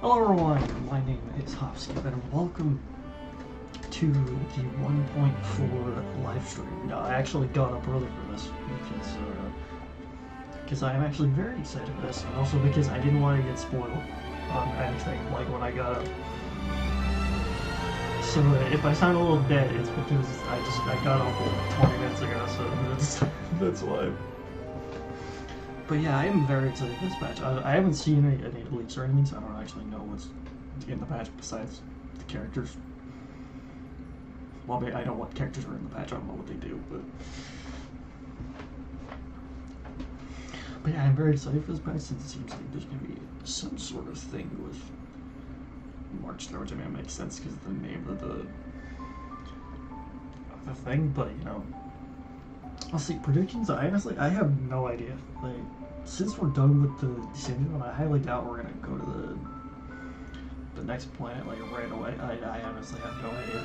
Hello everyone, my name is Hopskip and welcome to the 1.4 live stream. Now, I actually got up early for this because I am actually very excited for this, and also because I didn't want to get spoiled on anything, like when I got up. So if I sound a little dead, it's because I got up 20 minutes ago, so that's why. But yeah, I am very excited for this patch. I haven't seen any leaks or anything, so I don't actually know what's in the patch besides the characters. Well, I know what characters are in the patch, I don't know what they do, but yeah, I'm very excited for this patch since it seems like there's going to be some sort of thing with March there, which I mean, it makes sense because of the name of the thing, but you know, I'll see. Predictions, I have no idea. Like, since we're done with the decision, I highly doubt we're gonna go to the next planet like right away. I honestly have no idea.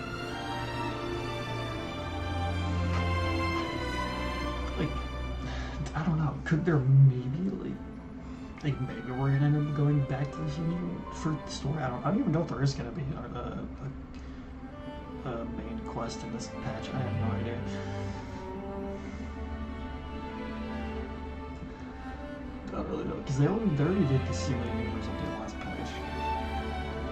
Like, I don't know. Could there maybe like maybe we're gonna end up going back to the union for the story? I don't even know if there is gonna be a main quest in this patch. I have no idea. I don't really know, because they already did the simulating or something last patch.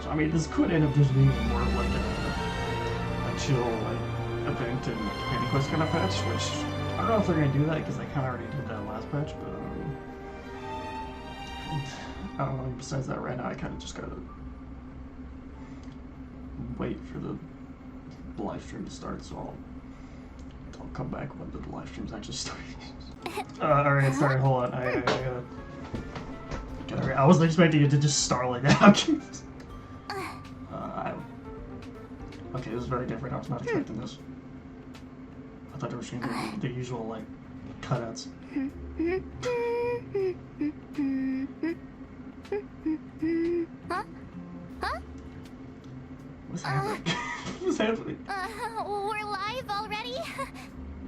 So I mean, this could end up just being more of like a chill like event and like companion quest kind of patch, which I don't know if they're gonna do that because they kind of already did that last patch. But I don't know. Besides that, right now I kind of just gotta wait for the live stream to start. So I'll come back when the live stream's actually starting. Alright, sorry, hold on. I wasn't expecting it to just start like that. Okay, this is very different. I was not expecting this. I thought they were showing the usual, like, cutouts. Huh? What's happening? What's happening? We're live already?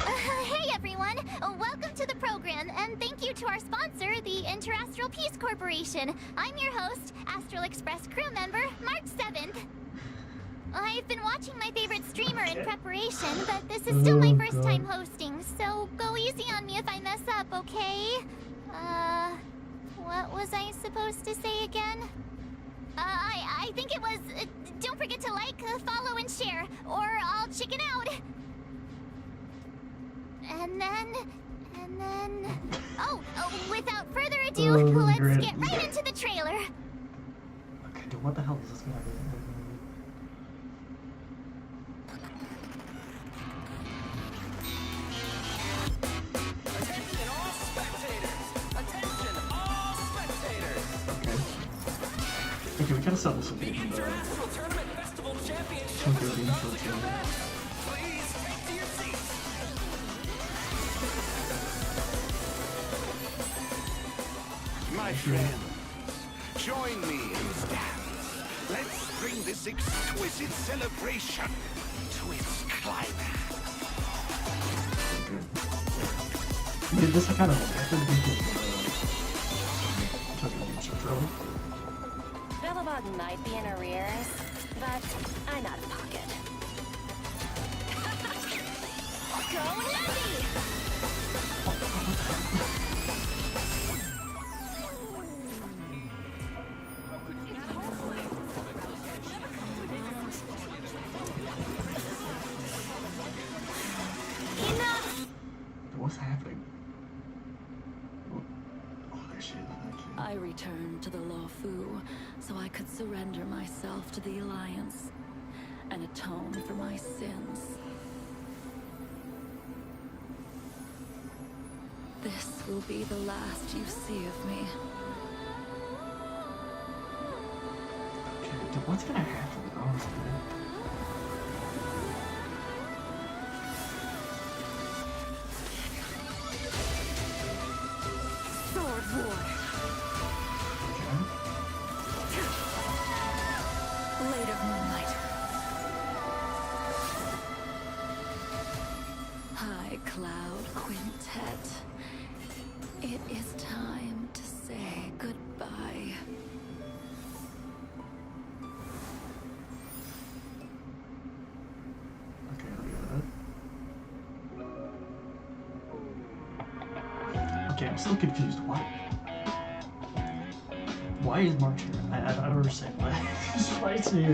Hey everyone! Welcome to the program, and thank you to our sponsor, the Interastral Peace Corporation. I'm your host, Astral Express crew member, March 7th. I've been watching my favorite streamer in preparation, but this is still my first time hosting, so go easy on me if I mess up, okay? What was I supposed to say again? I think it was, don't forget to like, follow, and share, or I'll chicken out. And then... Oh, without further ado, let's get right into the trailer. Okay, dude, what the hell is this gonna be? Attention all spectators! Attention all spectators! Okay, we gotta settle some The things. International Tournament Festival Championship Some is good games for the about to channel. commence. Please take to your seats. My friends, join me in this dance. Let's bring this exquisite celebration to its climax. Dude, this kind of really. Billabong might be in arrears, but I'm out of pocket. Go Navy! Enough! What's happening? Oh, there she is. I returned to the Lawfu so I could surrender myself to the Alliance and atone for my sins. This will be the last you see of me. Okay, dude, what's gonna happen? Honestly. Sword War! Blade of Moonlight. High Cloud Quintet. It is time to say goodbye. I'm still confused. Why is March here? I don't understand. Why is he here?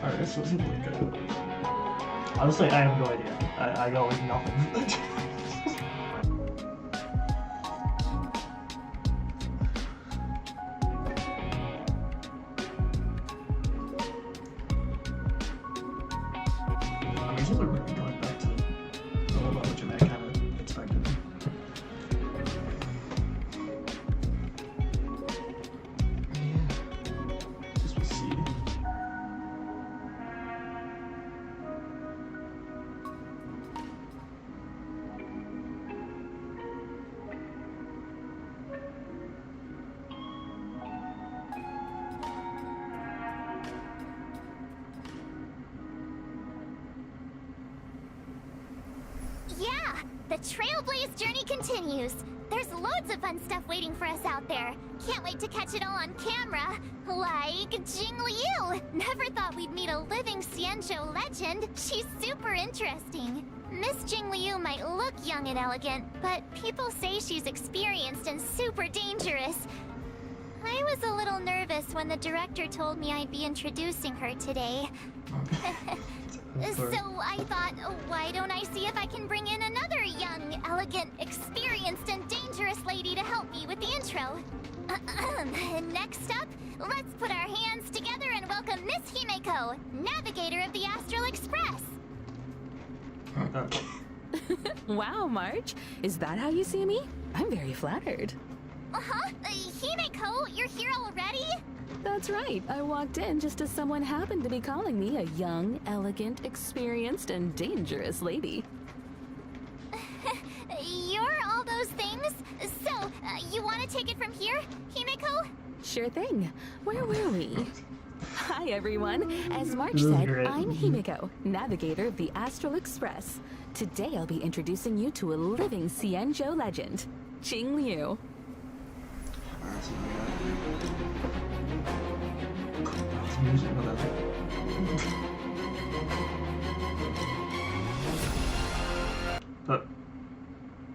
Alright, this doesn't look good. Honestly, I have no idea. I got like nothing. Yeah, the Trailblaze journey continues. There's loads of fun stuff waiting for us out there. Can't wait to catch it all on camera. Like Jing Liu. Never thought we'd meet a living Xianzhou legend. She's super interesting. Miss Jing Liu might look young and elegant, but people say she's experienced and super dangerous. I was a little nervous when the director told me I'd be introducing her today. So I thought, why don't I see if I can bring in another young, elegant, experienced, and dangerous lady to help me with the intro. Next up, let's put our hands together and welcome Miss Himeko, navigator of the Astral Express. Wow, March. Is that how you see me? I'm very flattered. Uh-huh. Himeko, you're here already? That's right. I walked in just as someone happened to be calling me a young, elegant, experienced, and dangerous lady. You're all those things? So, you want to take it from here, Himeko? Sure thing. Where were we? Hi, everyone. As March This is said, great. I'm Himeko, navigator of the Astral Express. Today, I'll be introducing you to a living Xianzhou legend, Jing Liu.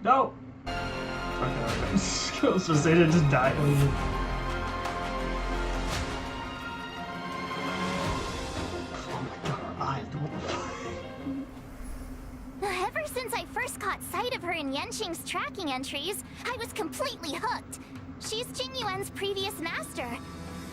No! Okay, okay. Let's just say it just died. Oh my god, her eyes don't. Ever since I first caught sight of her in Yenqing's tracking entries, I was completely hooked. She's Jing Yuan's previous master.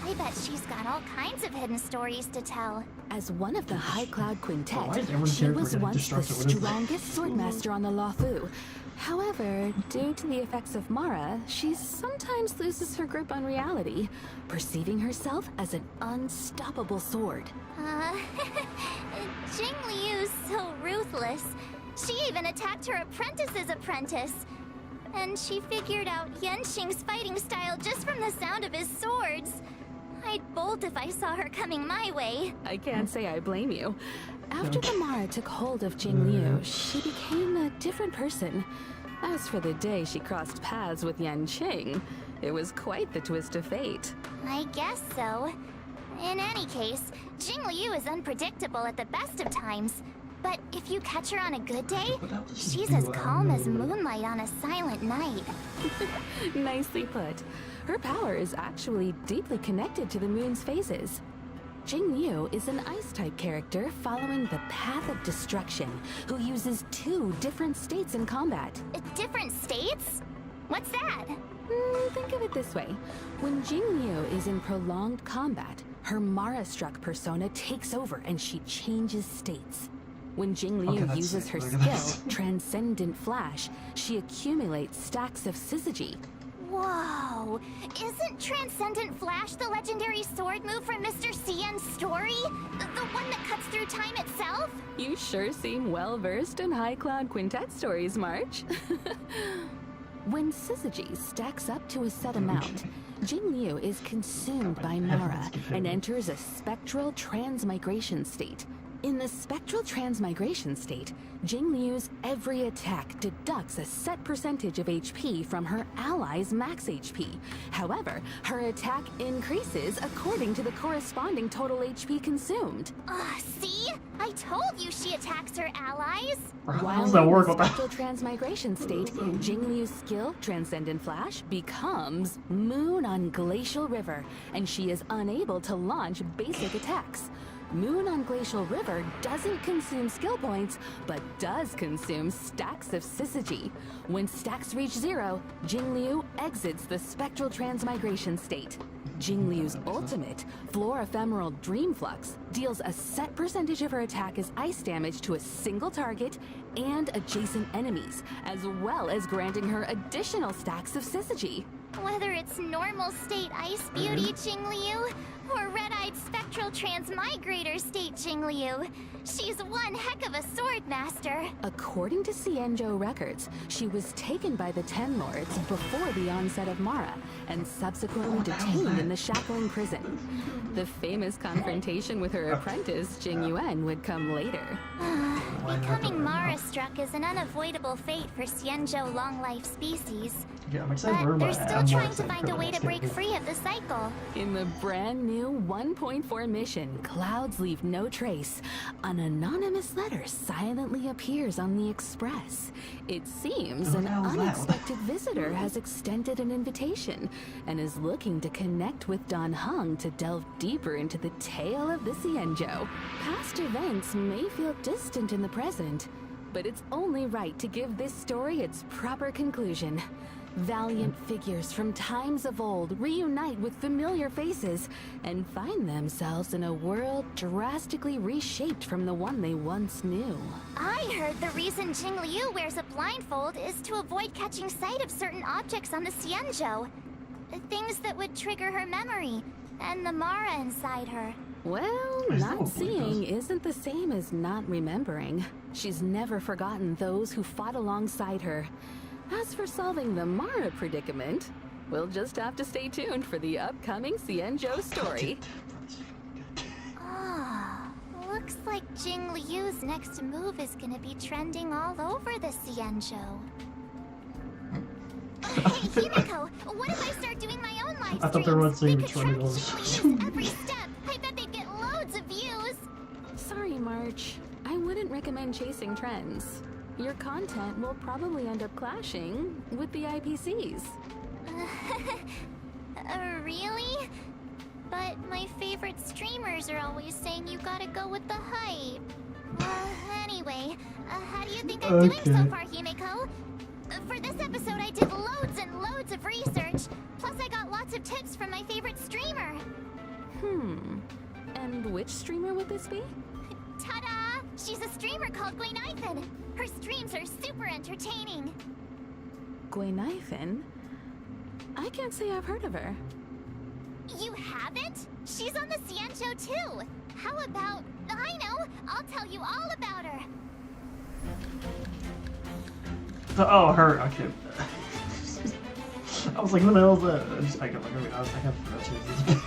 I bet she's got all kinds of hidden stories to tell. As one of the High Cloud Why is Quintet, everyone she here was forgetting once the destructive? What is that? strongest swordmaster on the Luofu. However, due to the effects of Mara, she sometimes loses her grip on reality, perceiving herself as an unstoppable sword. Jing Liu's so ruthless. She even attacked her apprentice's apprentice. And she figured out Yenqing's fighting style just from the sound of his swords. I'd bolt if I saw her coming my way. I can't say I blame you. After the Mara took hold of Jing Liu, she became a different person. As for the day she crossed paths with Yanqing, it was quite the twist of fate. I guess so. In any case, Jing Liu is unpredictable at the best of times. But if you catch her on a good day, she's as calm as moonlight on a silent night. Nicely put. Her power is actually deeply connected to the moon's phases. Jing Liu is an ice-type character following the path of destruction, who uses 2 different states in combat. Different states? What's that? Think of it this way. When Jing Liu is in prolonged combat, her Mara-struck persona takes over and she changes states. When Jing Liu Okay, that's uses sick. her Look at skill, this. Transcendent Flash, she accumulates stacks of syzygy. Whoa! Isn't Transcendent Flash the legendary sword move from Mr. Cien's story? The one that cuts through time itself? You sure seem well-versed in High Cloud Quintet stories, March. When syzygy stacks up to a set amount, Jing Liu is consumed by Mara and enters a spectral transmigration state. In the spectral transmigration state, Jingliu's every attack deducts a set percentage of HP from her ally's max HP. However, her attack increases according to the corresponding total HP consumed. See? I told you she attacks her allies. How While does that in work the with that? spectral transmigration state, Jingliu's skill, Transcendent Flash, becomes Moon on Glacial River, and she is unable to launch basic attacks. Moon on Glacial River doesn't consume skill points, but does consume stacks of syzygy. When stacks reach 0, Jingliu exits the spectral transmigration state. Jingliu's ultimate, Floor Ephemeral Dream Flux, deals a set percentage of her attack as ice damage to a single target and adjacent enemies, as well as granting her additional stacks of syzygy. Whether it's normal state Ice Beauty Jingliu or red-eyed spectral transmigrator state Jingliu, she's one heck of a sword master. According to Xianzhou records, she was taken by the Ten Lords before the onset of Mara and subsequently detained in the Shackling prison. The famous confrontation with her apprentice, Jing Yuan, would come later. Becoming Mara-struck is an unavoidable fate for Xianzhou long-life species. Yeah, I'm excited for her, But they're but still I'm more trying to excited find for a way the to break next free of the cycle. In the brand new 1.4 mission, Clouds Leave No Trace, an anonymous letter silently appears on the Express. It seems Who an the hell is that? unexpected visitor has extended an invitation and is looking to connect with Dan Heng to delve deeper into the tale of the Xianzhou. Past events may feel distant in the present, but it's only right to give this story its proper conclusion. Valiant figures from times of old reunite with familiar faces and find themselves in a world drastically reshaped from the one they once knew. I heard the reason Jingliu wears a blindfold is to avoid catching sight of certain objects on the Xianzhou. Things that would trigger her memory and the Mara inside her. Well, I not still believe seeing this. isn't the same as not remembering. She's never forgotten those who fought alongside her. As for solving the Mara predicament, we'll just have to stay tuned for the upcoming Xianzhou story. Looks like Jingliu's next move is gonna be trending all over the Xianzhou. Hey, Himiko, what if I start doing my own live streams? I thought they were saying They could track $20. Jingliu's every step. I bet they'd get loads of views. Sorry, March. I wouldn't recommend chasing trends. Your content will probably end up clashing with the IPCs. Really? But my favorite streamers are always saying you gotta go with the hype. Anyway, how do you think I'm doing so far, Himiko? For this episode, I did loads and loads of research. Plus, I got lots of tips from my favorite streamer. And which streamer would this be? Ta-da! She's a streamer called Gwenithan. Her streams are super entertaining. Gwenithan? I can't say I've heard of her. You haven't? She's on the Xianzhou too. How about... I know! I'll tell you all about her. Oh, her. Okay. I was like, who the hell is that? I can't pronounce it.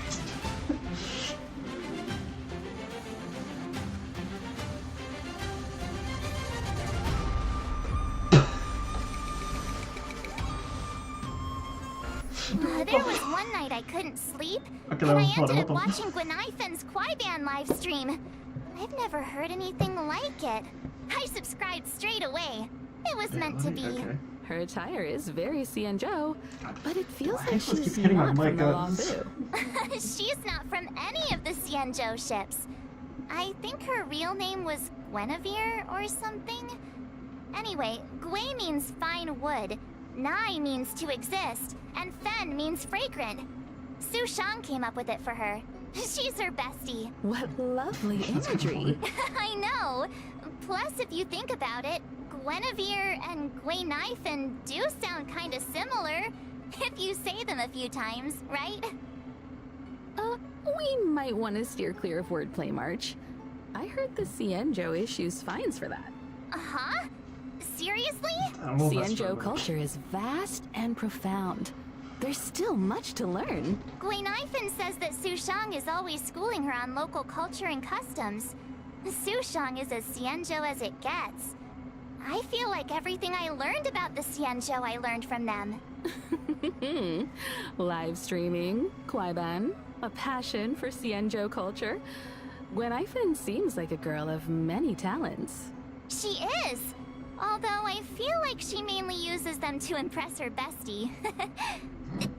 There was one night I couldn't sleep, Okay, and I that was ended up fun. watching Gwenithan's Kwaiban live stream. I've never heard anything like it. I subscribed straight away. It was meant to be. Okay. Her attire is very Xianzhou, but it feels Why like does it keep she's hitting my not mic, from the guys? Longbu. She's not from any of the Xianzhou ships. I think her real name was Guinevere or something. Anyway, Gui means fine wood, Nai means to exist, and Fen means fragrant. Su Shang came up with it for her. She's her bestie. What lovely imagery. I know. Plus, if you think about it, Guinevere and Gwenithan do sound kind of similar, if you say them a few times, right? We might want to steer clear of wordplay, March. I heard the Xianzhou issues fines for that. Huh? Seriously? I don't know if that's true, Xianzhou but- culture is vast and profound. There's still much to learn. Gwenithan says that Su Shang is always schooling her on local culture and customs. Sushang is as Xianzhou as it gets. I feel like everything I learned about the Xianzhou I learned from them. Live streaming, Kwaiban, a passion for Xianzhou culture. Gwen Ifen seems like a girl of many talents. She is! Although I feel like she mainly uses them to impress her bestie.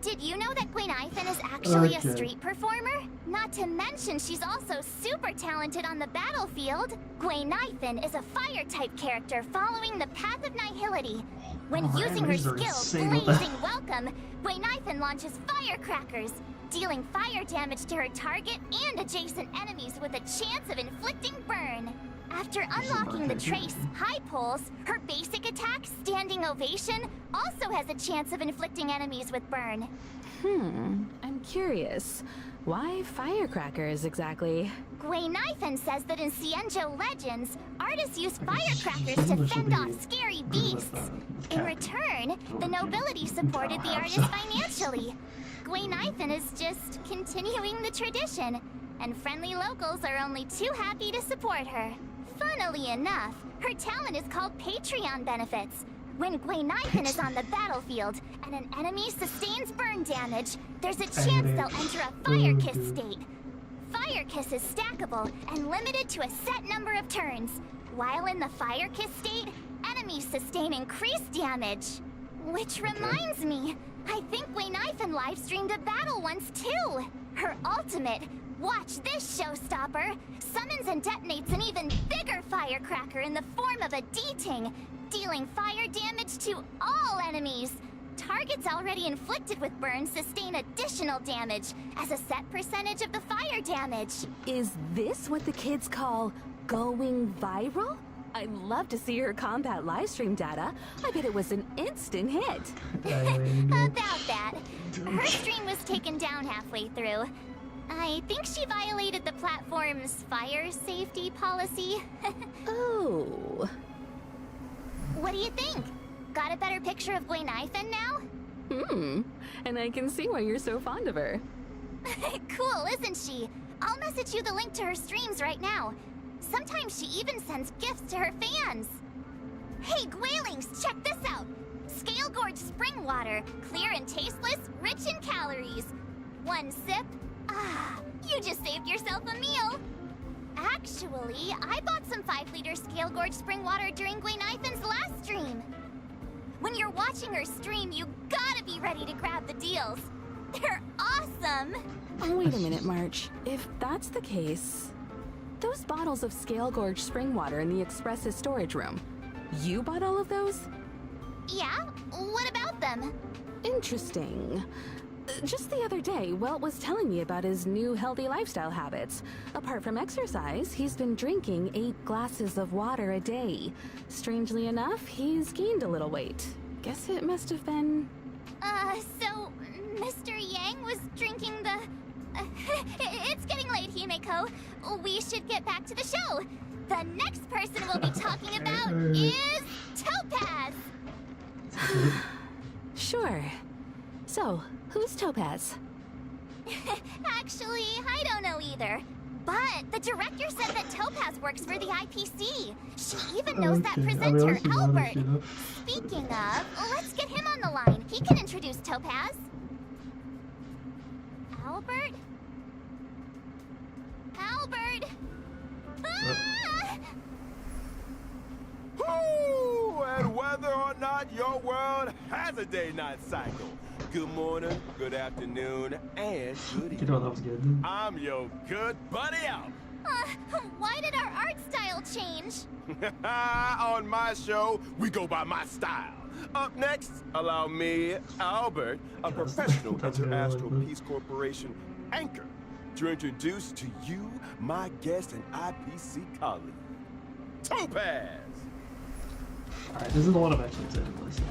Did you know that Gwen Ifen is actually a street performer? Not to mention she's also super talented on the battlefield. Gwen Ifen is a fire-type character following the path of nihility. When using her skill, Blazing Welcome, Gwen Ifen launches firecrackers, dealing fire damage to her target and adjacent enemies with a chance of inflicting burn. After unlocking the Trace, High Pulse, her basic attack, Standing Ovation, also has a chance of inflicting enemies with burn. I'm curious. Why firecrackers exactly? Gwen Ifen says that in Xianzhou legends, artists use firecrackers to fend off scary beasts. In return, the nobility supported the artist financially. Gwen Ifen is just continuing the tradition, and friendly locals are only too happy to support her. Funnily enough, her talent is called Patreon benefits. When Gwen Ifen is on the battlefield and an enemy sustains burn damage, there's a chance they'll enter a Fire Kiss state. Fire Kiss is stackable and limited to a set number of turns. While in the Fire Kiss state, enemies sustain increased damage. Which reminds me, I think Gwen Ifen live-streamed a battle once too. Her ultimate, watch this showstopper, summons and detonates an even bigger firecracker in the form of a D-Ting, dealing fire damage to all enemies. Targets already inflicted with burns sustain additional damage as a set percentage of the fire damage. Is this what the kids call going viral? I'd love to see her combat livestream data. I bet it was an instant hit. About that. Her stream was taken down halfway through. I think she violated the platform's fire safety policy. Oh. What do you think? Got a better picture of Gwen Ifen now? And I can see why you're so fond of her. Cool, isn't she? I'll message you the link to her streams right now. Sometimes she even sends gifts to her fans. Hey, Gwailings, check this out. Scale Gorge spring water, clear and tasteless, rich in calories. One sip, you just saved yourself a meal. Actually, I bought some 5-liter Scale Gorge spring water during Gwen Ifen's last stream. When you're watching her stream, you gotta be ready to grab the deals. They're awesome! Oh, wait a minute, March. If that's the case, those bottles of Scale Gorge spring water in the Express's storage room, you bought all of those? Yeah? What about them? Interesting. Just the other day, Welt was telling me about his new healthy lifestyle habits. Apart from exercise, he's been drinking 8 glasses of water a day. Strangely enough, he's gained a little weight. Guess it must have been... So Mr. Yang was drinking the... It's getting late, Himeko. We should get back to the show. The next person we'll be talking about is Topaz! Sure. So, who's Topaz? Actually, I don't know either. But the director said that Topaz works for the IPC. She even knows that presenter, Albert. Speaking of, let's get him on the line. He can introduce Topaz. Albert? Albert! Ah! Woo! And whether or not your world has a day-night cycle, good morning, good afternoon, and good You know evening. that was good. I'm your good buddy Albert. Why did our art style change? On my show, we go by my style. Up next, allow me, Albert, a professional that's really Interastral good. Peace Corporation anchor, to introduce to you my guest and IPC colleague, Topaz. Alright, this is the one I'm actually excited to listen.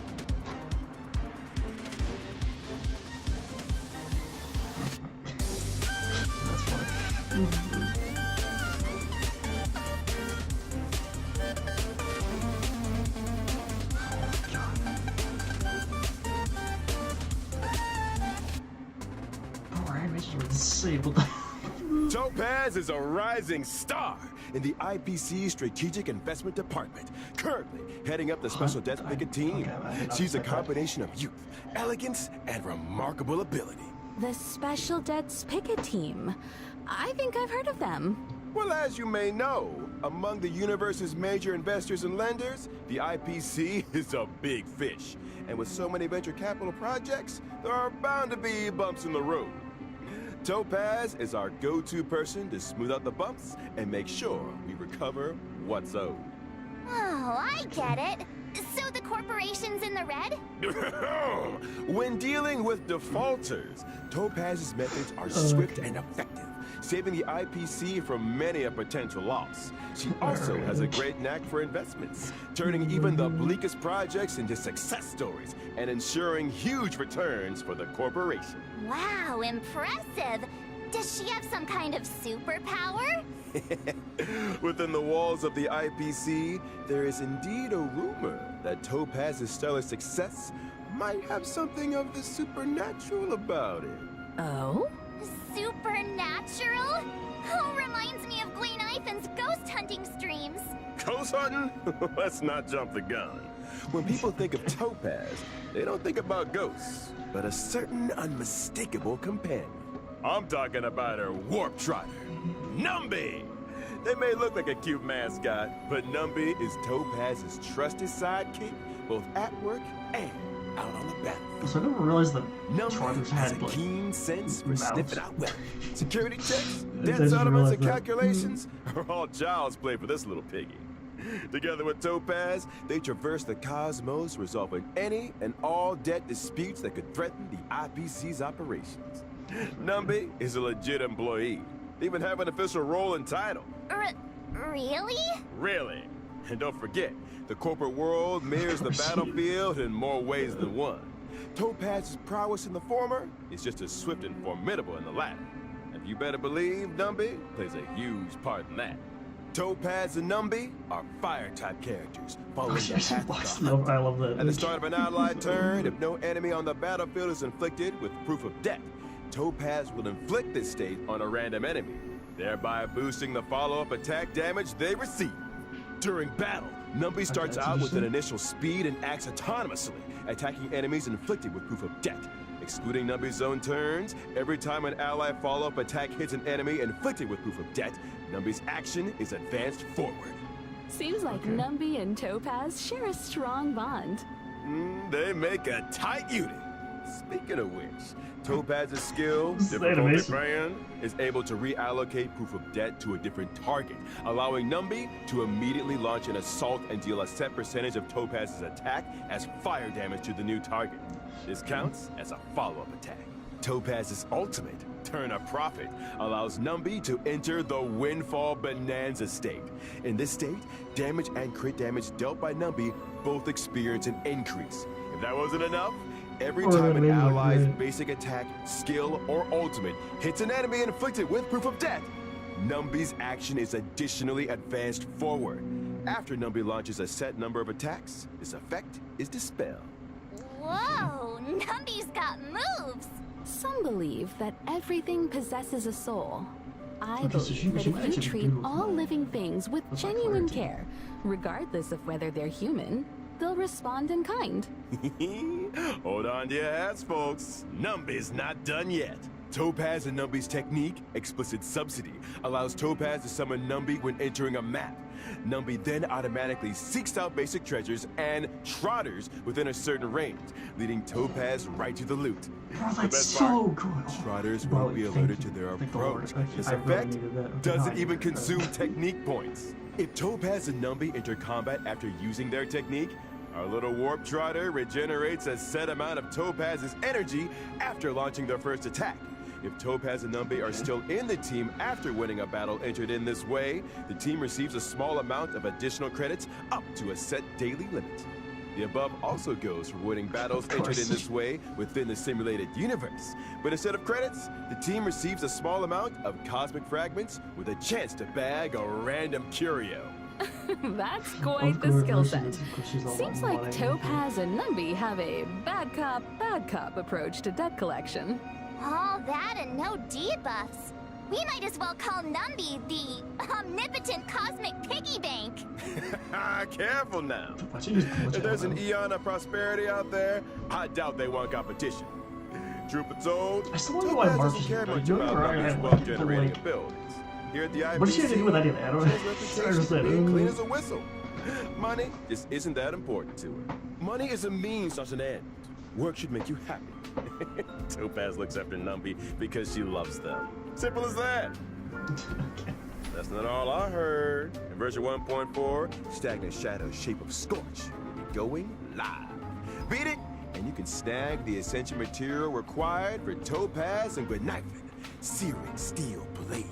That's funny. Our animations were disabled. Topaz is a rising star, in the IPC Strategic Investment Department, currently heading up the Special Death Picket team. She's a combination of youth, elegance, and remarkable ability. The Special Debts Picket Team. I think I've heard of them. Well, as you may know, among the universe's major investors and lenders, the IPC is a big fish. And with so many venture capital projects, there are bound to be bumps in the road. Topaz is our go-to person to smooth out the bumps and make sure we recover what's owed. Oh, I get it. So the corporation's in the red? When dealing with defaulters, Topaz's methods are swift and effective, saving the IPC from many a potential loss. She also has a great knack for investments, turning even the bleakest projects into success stories and ensuring huge returns for the corporation. Wow, impressive. Does she have some kind of superpower? Within the walls of the IPC, there is indeed a rumor that Topaz's stellar success might have something of the supernatural about it. Oh? Supernatural? Oh, reminds me of Gwen Ivan's ghost hunting streams. Ghost hunting? Let's not jump the gun. When people think of Topaz, they don't think about ghosts, but a certain unmistakable companion. I'm talking about her warp trotter, Numby. They may look like a cute mascot, but Numby is Topaz's trusted sidekick, both at work and out on the battlefield. So I never realized that Numby Trotters has had a like keen sense for mouths. sniffing out weapons. Security checks, I debt didn't settlements, realize and that. calculations are all child's play for this little piggy. Together with Topaz, they traverse the cosmos, resolving any and all debt disputes that could threaten the IPC's operations. Numby is a legit employee. They even have an official role and title. Really? Really. And don't forget, the corporate world mirrors the battlefield in more ways than one. Topaz's prowess in the former is just as swift and formidable in the latter. And you better believe Numby plays a huge part in that. Topaz and Numby are fire-type characters, following the path of the hunt. I love that. At the start of an allied turn, if no enemy on the battlefield is inflicted with proof of death, Topaz will inflict this state on a random enemy, thereby boosting the follow-up attack damage they receive. During battle, Numby starts out with an initial speed and acts autonomously, attacking enemies inflicted with proof of death. Excluding Numby's own turns, every time an ally follow-up attack hits an enemy inflicted with proof of death, Numby's action is advanced forward. Seems like Numby and Topaz share a strong bond. They make a tight unit. Speaking of which, Topaz's skill, This is difficulty animation. brand, is able to reallocate proof of debt to a different target, allowing Numby to immediately launch an assault and deal a set percentage of Topaz's attack as fire damage to the new target. This counts as a follow-up attack. Topaz's ultimate, Turn a Profit, allows Numby to enter the Windfall Bonanza state. In this state, damage and crit damage dealt by Numby both experience an increase. If that wasn't enough, every time an ally's basic attack, skill, or ultimate hits an enemy inflicted with proof of death, Numby's action is additionally advanced forward. After Numby launches a set number of attacks, this effect is dispelled. Whoa, Numby's got moves. Some believe that everything possesses a soul. I Okay, so believe that she might if you actually treat do all well. living things with With my genuine clarity. care, regardless of whether they're human, they'll respond in kind. Hold on to your hats, folks. Numby's not done yet. Topaz and Numby's technique, Explicit Subsidy, allows Topaz to summon Numby when entering a map. Numby then automatically seeks out basic treasures and trotters within a certain range, leading Topaz right to the loot. Bro, The that's best so part, good. trotters Bro, won't be thank alerted to you. their Thank the Lord. approach. This I really effect needed that. Okay, doesn't I even needed that. consume technique points. If Topaz and Numby enter combat after using their technique, our little warp trotter regenerates a set amount of Topaz's energy after launching their first attack. If Topaz and Numby are still in the team after winning a battle entered in this way, the team receives a small amount of additional credits up to a set daily limit. The above also goes for winning battles Of entered course. in this way within the simulated universe. But instead of credits, the team receives a small amount of cosmic fragments with a chance to bag a random curio. That's quite Of the course, skill she set. is, because she's all Seems about like money. Topaz and Numby have a bad cop approach to debt collection. All that and no debuffs. We might as well call Numby the omnipotent cosmic piggy bank. Careful now. Why'd you just glitch If there's out an of eon of prosperity out there, I doubt they want competition. Truth be told, I still wonder why Topaz Marcus doesn't care is much doing about alright Numbly's and wealth-generating like- abilities. Here at the IPC, What does she have to do with any of that? I don't she has I reputation understand. for being clean as a whistle. Money just isn't that important to her. Money is a means, not an end. Work should make you happy. Topaz looks after Numby because she loves them. Simple as that. Okay. That's not all I heard. In version 1.4, Stagnant Shadow's Shape of Scorch will be going live. Beat it, and you can snag the essential material required for Topaz and Grenifin, Searing Steel Blade.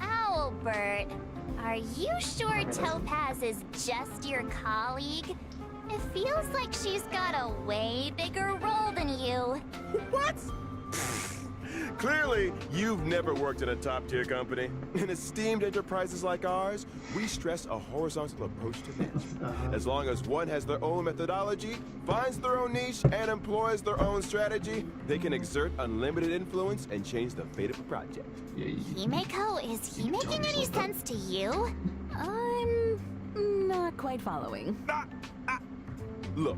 Albert, are you sure Topaz is just your colleague? It feels like she's got a way bigger role than you. What? Clearly, you've never worked in a top-tier company. In esteemed enterprises like ours, we stress a horizontal approach to management. As long as one has their own methodology, finds their own niche, and employs their own strategy, they can exert unlimited influence and change the fate of a project. Himeko, is he making any sense to you? I'm not quite following. Look,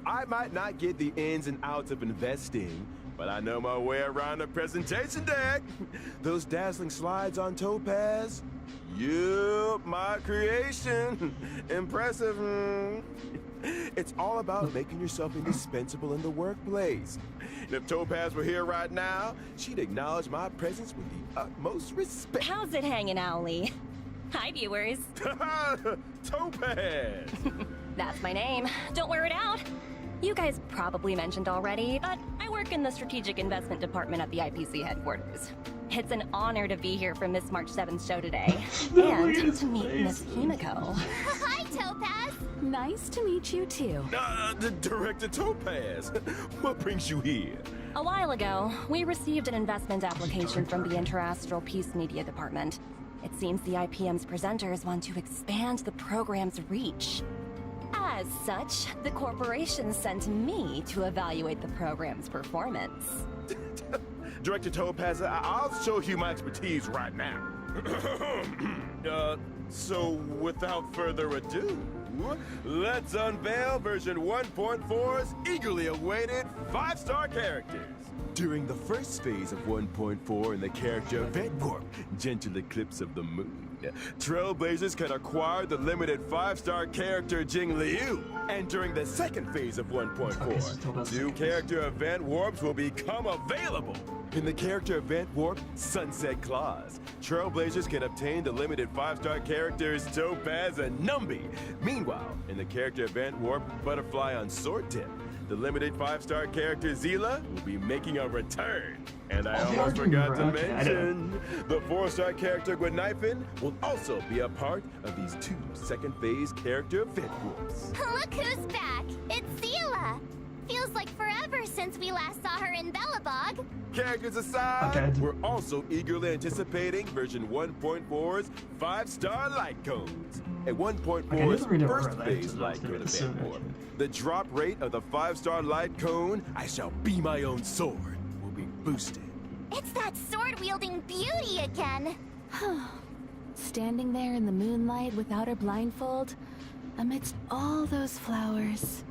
I might not get the ins and outs of investing, but I know my way around the presentation deck. Those dazzling slides on Topaz. Yup, my creation. Impressive. It's all about making yourself indispensable in the workplace. And if Topaz were here right now, she'd acknowledge my presence with the utmost respect. How's it hanging, Owlie? Hi, viewers. Topaz! That's my name. Don't wear it out. You guys probably mentioned already, but I work in the Strategic Investment Department at the IPC headquarters. It's an honor to be here for Miss March 7's show today. And to meet Miss Himeko. Hi, Topaz. Nice to meet you too. The Director Topaz, what brings you here? A while ago, we received an investment application from the Interastral Peace Media Department. It seems the IPM's presenters want to expand the program's reach. As such, the corporation sent me to evaluate the program's performance. Director Topaz, I'll show you my expertise right now. So without further ado, let's unveil version 1.4's eagerly awaited 5-star characters. During the first phase of 1.4 in the character Event Warp, Gentle Eclipse of the Moon, Trailblazers can acquire the limited 5-star character Jing Liu. And during the second phase of 1.4, 2 character Event Warps will become available. In the character Event Warp, Sunset Claws, Trailblazers can obtain the limited 5-star characters Topaz and Numby. Meanwhile, in the character Event Warp, Butterfly on Sword Tip, the limited 5-star character Zila will be making a return. And I almost forgot to mention, the 4-star character Gwenifin will also be a part of these 2 second phase character Event Warps. Look who's back. It's Zila. Feels like forever since we last saw her in Bellabog. Characters aside, we're also eagerly anticipating version 1.4's 5-star light cones. At 1.4's first phase light cone event warp, the drop rate of the 5-star light cone, I shall be my own sword, will be boosted. It's that sword-wielding beauty again. Standing there in the moonlight without her blindfold, amidst all those flowers.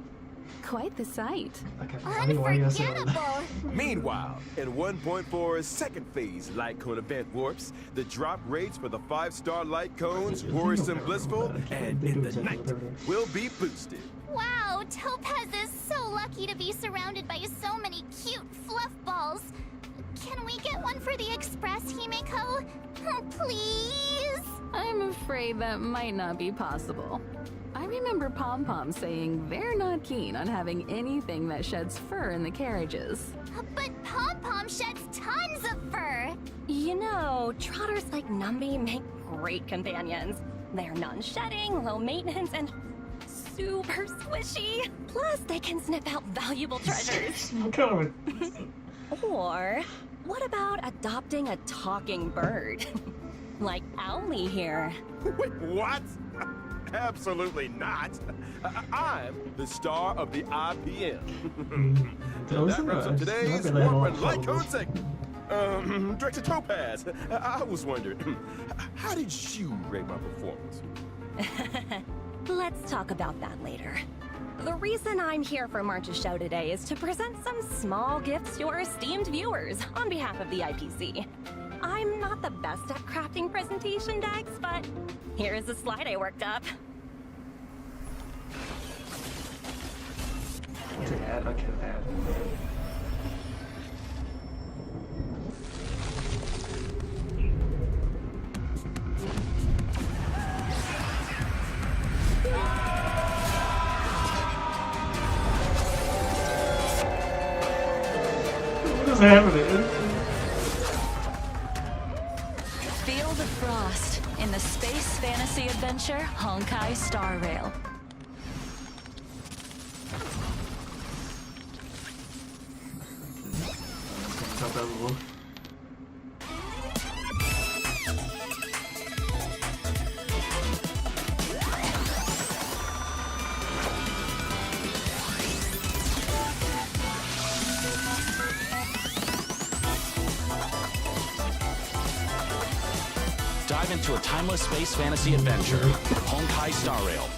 Quite the sight. Unforgettable. Meanwhile, in 1.4's second phase light cone event warps, the drop rates for the 5-star light cones, Worrisome Blissful, and In the Night will be boosted. Wow, Topaz is so lucky to be surrounded by so many cute fluff balls. Can we get one for the Express, Himeko? Oh, please? I'm afraid that might not be possible. I remember Pom Pom saying they're not keen on having anything that sheds fur in the carriages. But Pom Pom sheds tons of fur. You know, trotters like Numby make great companions. They're non-shedding, low maintenance, and super squishy. Plus, they can sniff out valuable treasures. Or, what about adopting a talking bird? Like Owlie here. Wait, what? Absolutely not. I'm the star of the IPM. That wraps up today's Warp and Light Cone segment. Director Topaz, I was wondering, how did you rate my performance? Let's talk about that later. The reason I'm here for March's show today is to present some small gifts to our esteemed viewers on behalf of the IPC. I'm not the best at crafting presentation decks, but here's the slide I worked up. To add, I can add. What is happening? Feel the frost in the space fantasy adventure Honkai StarRail. Not that little. Dive into a timeless space fantasy adventure, Honkai StarRail.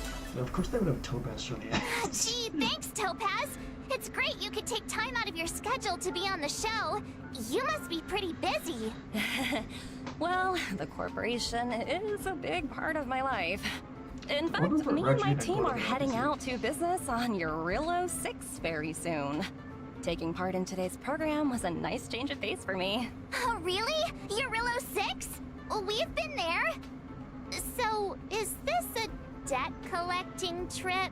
Of course they would have Topaz show the Gee, thanks, Topaz. It's great you could take time out of your schedule to be on the show. You must be pretty busy. Well, the corporation is a big part of my life. In fact, wonder what me and my Reggie had team going are on heading this out to business on Eurillo 6 very soon. Taking part in today's program was a nice change of pace for me. Oh, really? Eurillo 6? We've been there. So, is this a debt collecting trip?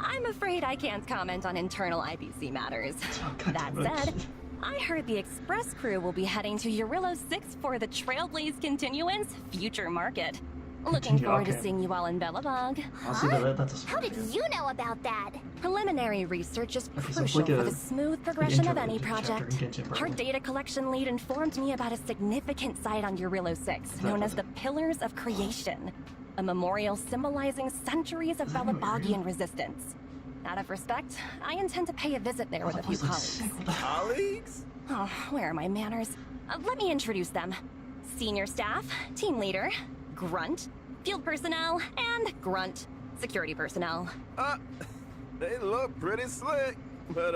I'm afraid I can't comment on internal IPC matters. Oh, That said, I heard the Express crew will be heading to Eurillo 6 for the Trailblaze Continuance Future Market. Looking forward to seeing you all in Belobog. Honestly, that's a How did you know about that? Preliminary research is Okay, so it's crucial like for a- the smooth progression of intro any to chapter project. in Genshin Our Impact. data collection lead informed me about a significant site on Eurillo 6, known as the Pillars of Creation, a memorial symbolizing centuries of Belobogian resistance. Out of respect, I intend to pay a visit there with a few colleagues. Colleagues? Oh, where are my manners? Let me introduce them. Senior staff, team leader, grunt, field personnel, and grunt, security personnel. They look pretty slick, but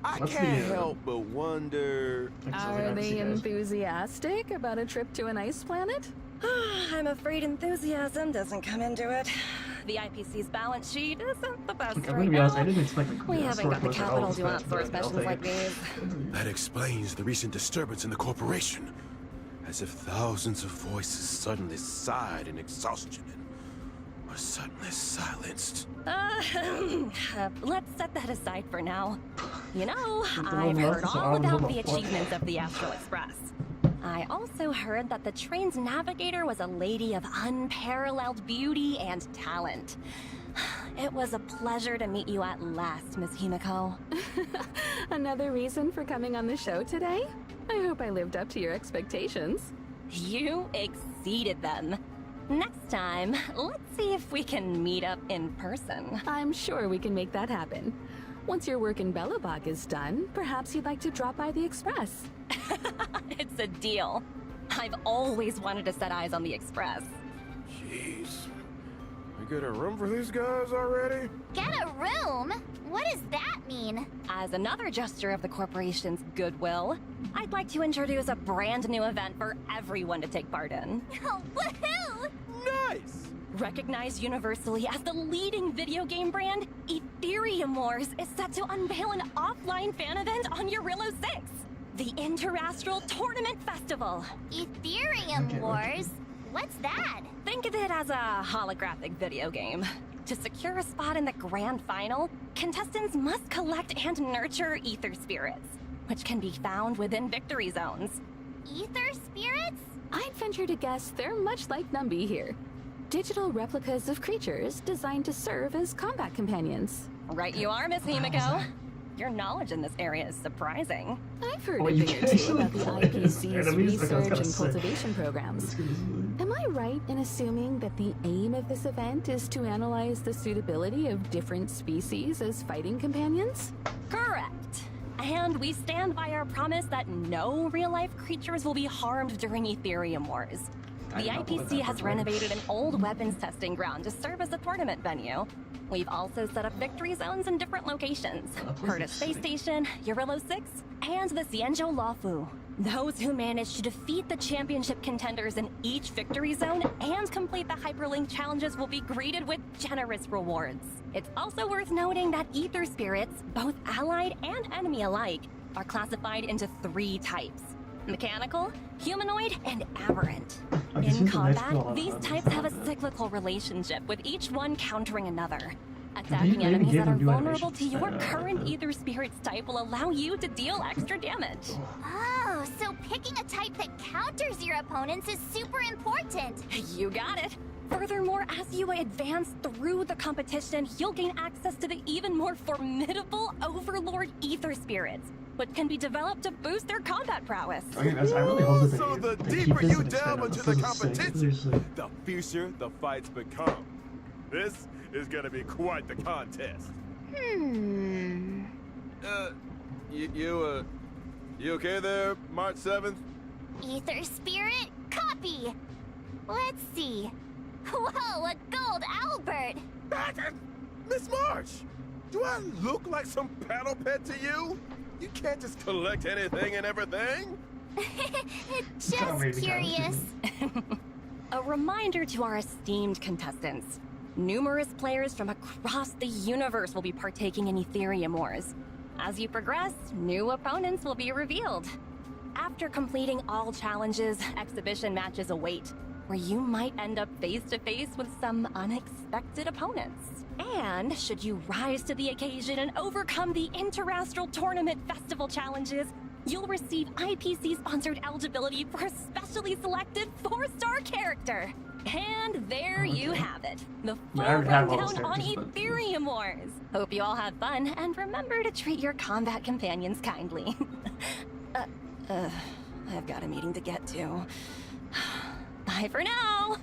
I What's can't the, help but wonder. Are they enthusiastic about a trip to an ice planet? I'm afraid enthusiasm doesn't come into it. The IPC's balance sheet isn't the best I'm right gonna be honest, I now. didn't expect the We haven't got the story capital post to at all, outsource but I'll missions take like it. these. That explains the recent disturbance in the corporation. As if thousands of voices suddenly sighed in exhaustion and were suddenly silenced. Let's set that aside for now. You know, The I've one heard else is all on about the the floor. achievements of the Astral Express. I also heard that the train's navigator was a lady of unparalleled beauty and talent. It was a pleasure to meet you at last, Miss Himiko. Another reason for coming on the show today? I hope I lived up to your expectations. You exceeded them. Next time, let's see if we can meet up in person. I'm sure we can make that happen. Once your work in Belobog is done, perhaps you'd like to drop by the Express. It's a deal. I've always wanted to set eyes on the Express. Jeez. We get a room for these guys already? Get a room? What does that mean? As another gesture of the corporation's goodwill, I'd like to introduce a brand new event for everyone to take part in. Oh, woohoo! Nice! Recognized universally as the leading video game brand, Ethereum Wars is set to unveil an offline fan event on Eurillo 6, the Interastral Tournament Festival. Ethereum Wars? What's that? Think of it as a holographic video game. To secure a spot in the grand final, contestants must collect and nurture ether spirits, which can be found within victory zones. Ether spirits? I'd venture to guess they're much like Numby here. Digital replicas of creatures designed to serve as combat companions. Right you are, Miss Himiko. Your knowledge in this area is surprising. I've heard Oh, a you thing or can't two about the play IPC's enemies? Like, I was research gonna and say. cultivation programs. Am I right in assuming that the aim of this event is to analyze the suitability of different species as fighting companions? Correct. And we stand by our promise that no real-life creatures will be harmed during Ethereum Wars. The IPC has renovated an old weapons testing ground to serve as a tournament venue. We've also set up victory zones in different locations. Curtis Space Station, Eurilo 6, and the Xianzhou Luofu. Those who manage to defeat the championship contenders in each victory zone and complete the hyperlink challenges will be greeted with generous rewards. It's also worth noting that ether spirits, both allied and enemy alike, are classified into 3 types: mechanical, humanoid, and aberrant. In combat, these types have a cyclical relationship, with each one countering another. Attacking enemies that are vulnerable to your current ether spirit's type will allow you to deal extra damage. Oh, so picking a type that counters your opponents is super important. You got it. Furthermore, as you advance through the competition, you'll gain access to the even more formidable Overlord ether spirits, which can be developed to boost their combat prowess. Okay, guys, I really hope that So the they deeper keep this you and expand delve it. into This the is competition, seriously. the fiercer the fights become. This is gonna be quite the contest. You okay there, March 7th? Ether spirit, copy. Let's see. Whoa, a gold Albert. Miss March, do I look like some paddle pet to you? You can't just collect anything and everything. Just curious. A reminder to our esteemed contestants. Numerous players from across the universe will be partaking in Ethereum Wars. As you progress, new opponents will be revealed. After completing all challenges, exhibition matches await, where you might end up face-to-face with some unexpected opponents. And should you rise to the occasion and overcome the Interastral Tournament Festival challenges, you'll receive IPC-sponsored eligibility for a specially selected 4-star character. And there you have it, the full I already have all rundown those on characters, but- Ethereum Wars. Hope you all have fun, and remember to treat your combat companions kindly. I've got a meeting to get to. Bye for now!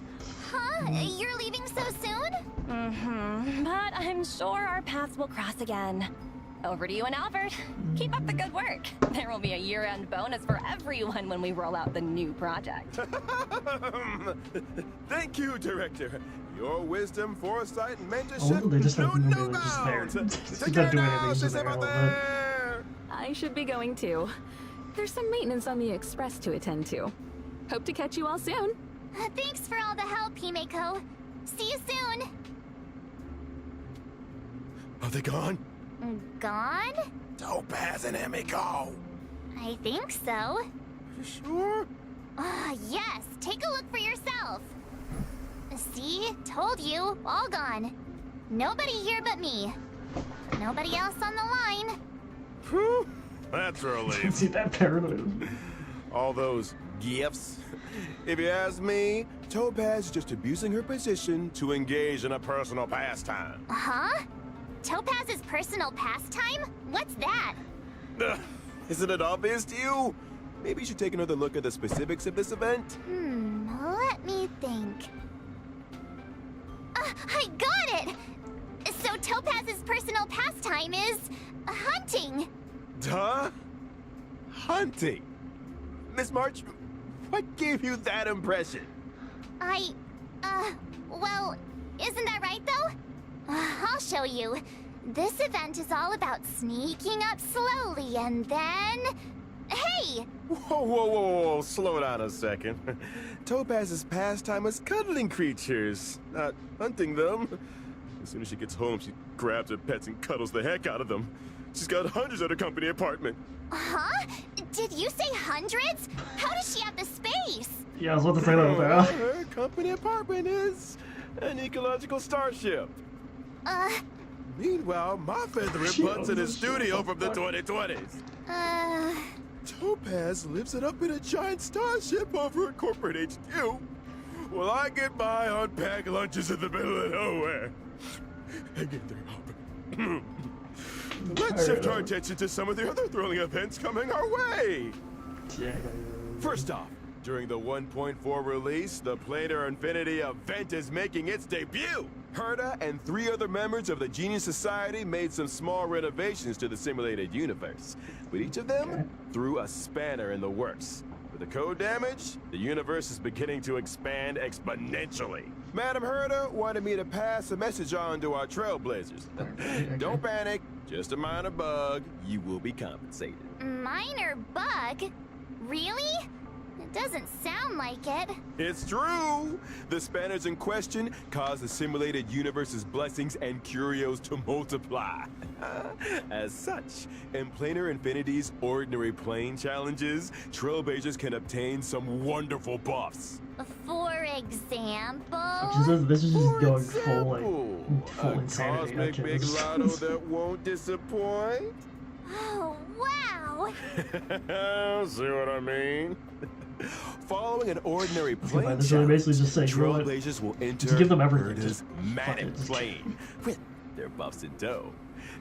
Huh? You're leaving so soon? But I'm sure our paths will cross again. Over to you and Albert. Keep up the good work. There will be a year-end bonus for everyone when we roll out the new project. Thank you, Director. Your wisdom, foresight, and Oh, mentorship they just know like no they're just there. bounds. Just Take not care doing now, anything, just she's there out all the there. I should be going too. There's some maintenance on the Express to attend to. Hope to catch you all soon. Thanks for all the help, Himeko. See you soon. Are they gone? Gone? Topaz and Emiko. I think so. You sure? Yes. Take a look for yourself. See? Told you. All gone. Nobody here but me. Nobody else on the line. Whew. That's a relief. See that paranoid? All those gifts. If you ask me, Topaz is just abusing her position to engage in a personal pastime. Huh? Topaz's personal pastime? What's that? Isn't it obvious to you? Maybe you should take another look at the specifics of this event. Let me think. I got it! So Topaz's personal pastime is hunting. Duh? Hunting? Miss March, what gave you that impression? Well, isn't that right though? I'll show you. This event is all about sneaking up slowly and then... Hey! Whoa, slow down a second. Topaz's pastime is cuddling creatures, not hunting them. As soon as she gets home, she grabs her pets and cuddles the heck out of them. She's got hundreds at her company apartment. Huh? Did you say hundreds? How does she have the space? Yeah, I was about to say that. Her company apartment is an ecological starship. Meanwhile, my feathering butts in his studio from the 2020s. Topaz lives it up in a giant starship over at corporate HQ. Well, I get my unpacked lunches in the middle of nowhere. Hang in there, Albert. Let's shift our attention to some of the other thrilling events coming our way. Yeah. First off, during the 1.4 release, the Planar Infinity event is making its debut. Herta and 3 other members of the Genius Society made some small renovations to the simulated universe. But each of them threw a spanner in the works. With the code damage, the universe is beginning to expand exponentially. Madam Herta wanted me to pass a message on to our trailblazers. Don't panic, just a minor bug. You will be compensated. Minor bug? Really? It doesn't sound like it. It's true! The spanners in question cause the simulated universe's blessings and curios to multiply. As such, in Planar Infinity's Ordinary Plane challenges, trailblazers can obtain some wonderful buffs. For example... This is just For going example, full a insanity. cosmic Okay, big this- lotto that won't disappoint. Oh, wow! See what I mean? Following an ordinary plane This is basically just saying, you know what? trailblazers will enter Just give them everything, Herta's just fuck manic it, just- plane with their buffs in tow.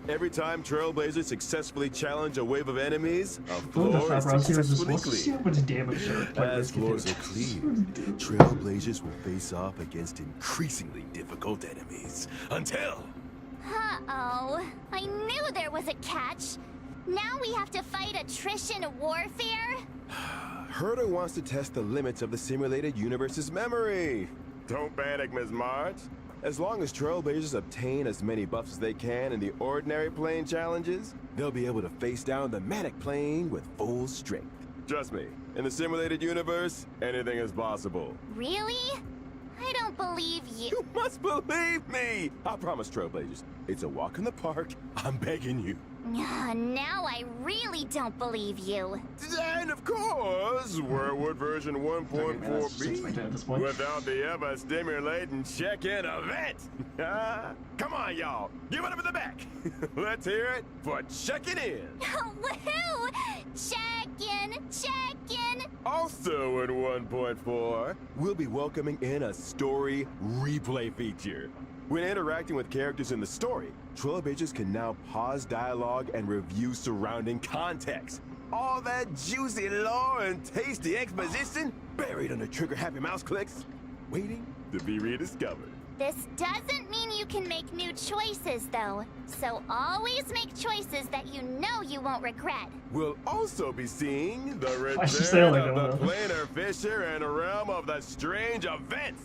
Every time trailblazers successfully challenge a wave of enemies, a Look at floor the is fact Rouse here is just successfully let's see how cleared. much damage their As players can floors do. are cleared, trailblazers will face off against increasingly difficult enemies until... Uh-oh. I knew there was a catch. Now we have to fight attrition warfare? Herta wants to test the limits of the simulated universe's memory. Don't panic, Ms. March. As long as trailblazers obtain as many buffs as they can in the ordinary plane challenges, they'll be able to face down the manic plane with full strength. Trust me, in the simulated universe, anything is possible. Really? I don't believe you. You must believe me! I promise, trailblazers. It's a walk in the park. I'm begging you. Now I really don't believe you. And of course, Werewolf version Okay, man, that's just expected at this 1.4b point. without the ever stimulating check-in event. Come on, y'all. Give it up in the back. Let's hear it for checking in. Woohoo! Check in. Also in 1.4, we'll be welcoming in a story replay feature. When interacting with characters in the story, trailblazers can now pause dialogue and review surrounding context. All that juicy lore and tasty exposition buried under trigger-happy mouse clicks, waiting to be rediscovered. This doesn't mean you can make new choices, though. So always make choices that you know you won't regret. We'll also be seeing the I should say it return like of that, the huh? planar fisher and realm of the strange events.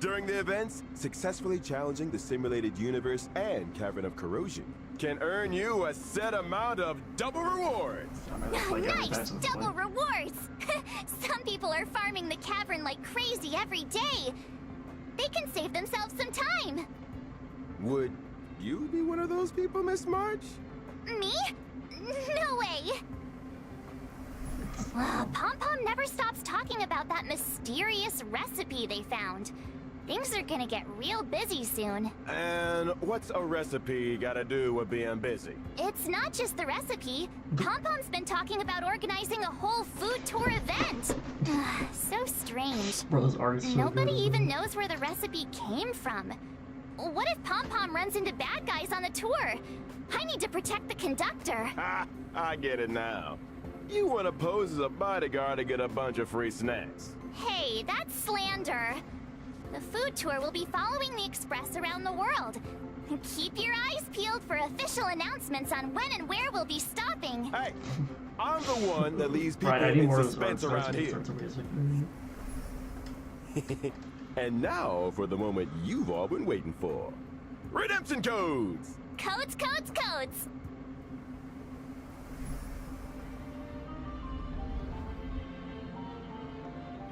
During the events, successfully challenging the simulated universe and Cavern of Corrosion can earn you a set amount of double rewards. Nice! Double rewards! Some people are farming the cavern like crazy every day. They can save themselves some time. Would you be one of those people, Miss March? Me? No way! Pom Pom never stops talking about that mysterious recipe they found. Things are gonna get real busy soon. And what's a recipe gotta do with being busy? It's not just the recipe. Pom Pom's been talking about organizing a whole food tour event. So strange. Bro, this art is so Nobody good. even knows where the recipe came from. What if Pom Pom runs into bad guys on the tour? I need to protect the conductor. Ha! I get it now. You wanna pose as a bodyguard to get a bunch of free snacks. Hey, that's slander. The food tour will be following the express around the world. Keep your eyes peeled for official announcements on when and where we'll be stopping. Hey, I'm the one that leaves people Right, I need in more of those suspense art around here. starts amazing. And now for the moment you've all been waiting for. Redemption codes! Codes.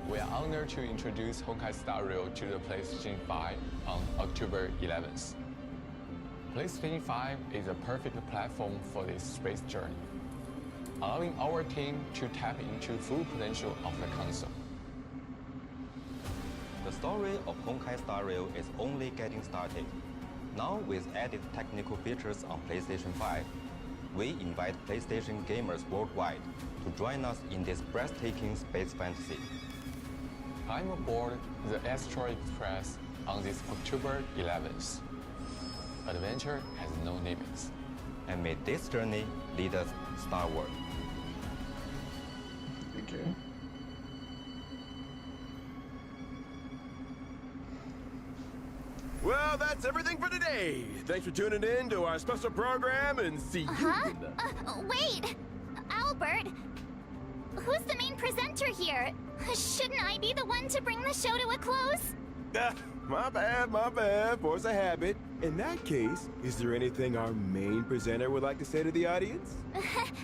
We are honored to introduce Honkai StarRail to the PlayStation 5 on October 11th. PlayStation 5 is a perfect platform for this space journey, allowing our team to tap into full potential of the console. The story of Honkai StarRail is only getting started. Now with added technical features on PlayStation 5, we invite PlayStation gamers worldwide to join us in this breathtaking space fantasy. I'm aboard the Astral Express on this October 11th. Adventure has no limits. And may this journey lead us starward. Okay. Well, Well, that's everything for today. Thanks for tuning in to our special program, and see you in the... Wait! Albert! Who's the main presenter here? Shouldn't I be the one to bring the show to a close? My bad. Force a habit. In that case, is there anything our main presenter would like to say to the audience?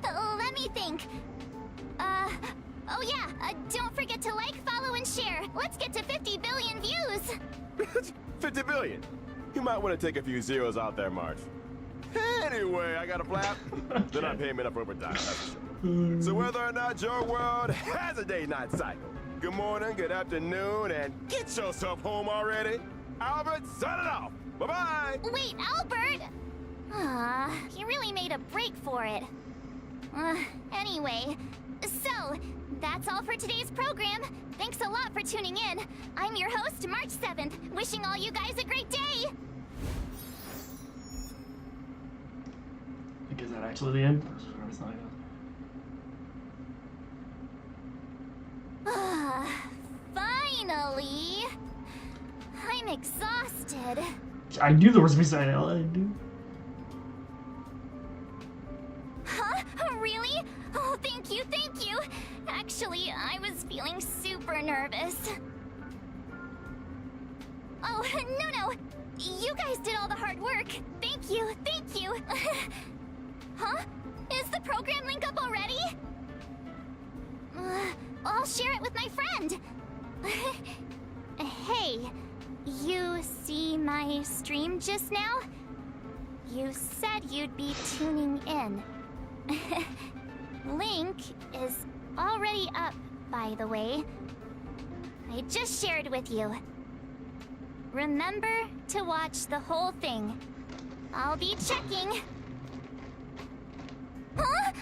Let me think. Oh yeah, don't forget to like, follow, and share. Let's get to 50 billion views! 50 billion. You might want to take a few zeros out there, Marsh. Anyway, I got a flap. They're not paying me enough overtime, that's for sure. So whether or not your world has a day-night cycle, good morning, good afternoon, and get yourself home already. Albert, signing off. Bye-bye. Wait, Albert! You really made a break for it. Anyway, so, that's all for today's program. Thanks a lot for tuning in. I'm your host, March 7th, wishing all you guys a great day! Is that actually the end? Or it's not Finally! I'm exhausted. I knew there was a sign. I knew. Huh? Really? Oh, thank you, thank you! Actually, I was feeling super nervous. Oh, no! You guys did all the hard work. Thank you, thank you! Huh? Is the program link up already? I'll share it with my friend. Hey, you see my stream just now? You said you'd be tuning in. Link is already up, by the way. I just shared with you. Remember to watch the whole thing. I'll be checking. Huh?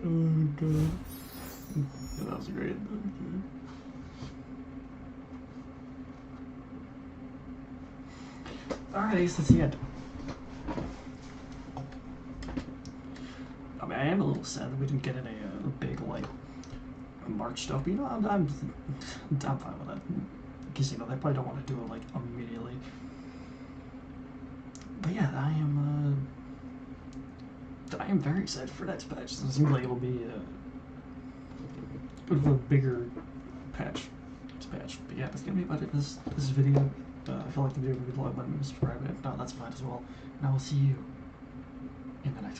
Oh god. That was great. Alright, I guess that's the end. I mean, I am a little sad that we didn't get any big, like, March stuff, but you know, I'm fine with that. Because, you know, they probably don't want to do it, like, immediately. But yeah, I am very excited for next patch. It seems like it'll be a bigger patch. But yeah, that's gonna be about it. This video. I feel like the video would be long, but maybe subscribe. If not, that's fine as well. And I will see you in the next video.